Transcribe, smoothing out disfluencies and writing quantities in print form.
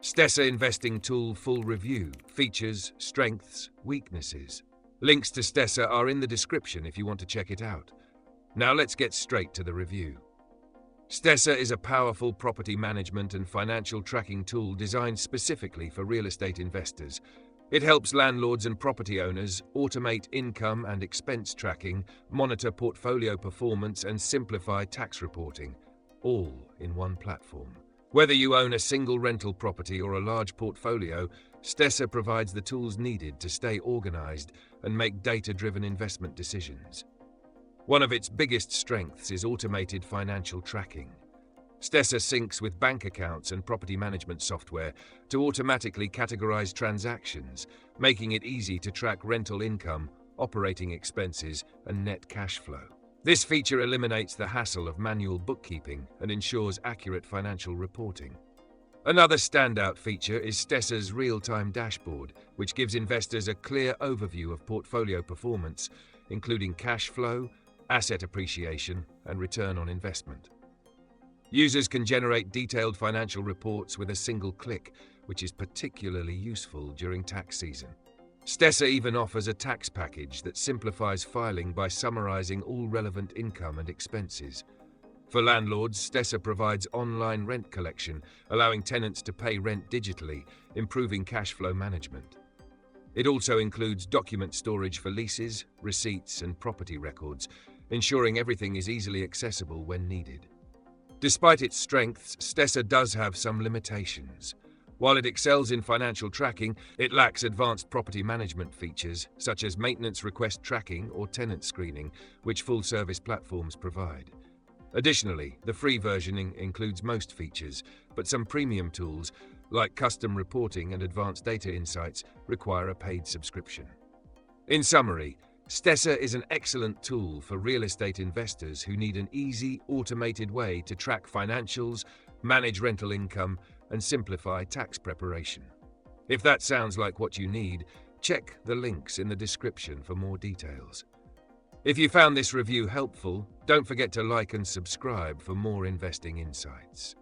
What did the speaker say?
Stessa Investing Tool Full Review. Features, strengths, weaknesses. Links to Stessa are in the description if you want to check it out. Now let's get straight to the review. Stessa is a powerful property management and financial tracking tool designed specifically for real estate investors. It helps landlords and property owners automate income and expense tracking, monitor portfolio performance, and simplify tax reporting, all in one platform. Whether you own a single rental property or a large portfolio, Stessa provides the tools needed to stay organized and make data-driven investment decisions. One of its biggest strengths is automated financial tracking. Stessa syncs with bank accounts and property management software to automatically categorize transactions, making it easy to track rental income, operating expenses, and net cash flow. This feature eliminates the hassle of manual bookkeeping and ensures accurate financial reporting. Another standout feature is Stessa's real-time dashboard, which gives investors a clear overview of portfolio performance, including cash flow, asset appreciation, and return on investment. Users can generate detailed financial reports with a single click, which is particularly useful during tax season. Stessa even offers a tax package that simplifies filing by summarizing all relevant income and expenses. For landlords, Stessa provides online rent collection, allowing tenants to pay rent digitally, improving cash flow management. It also includes document storage for leases, receipts, and property records, ensuring everything is easily accessible when needed. Despite its strengths, Stessa does have some limitations. While it excels in financial tracking, it lacks advanced property management features, such as maintenance request tracking or tenant screening, which full-service platforms provide. Additionally, the free version includes most features, but some premium tools, like custom reporting and advanced data insights, require a paid subscription. In summary, Stessa is an excellent tool for real estate investors who need an easy, automated way to track financials, manage rental income, and simplify tax preparation. If that sounds like what you need, check the links in the description for more details. If you found this review helpful, don't forget to like and subscribe for more investing insights.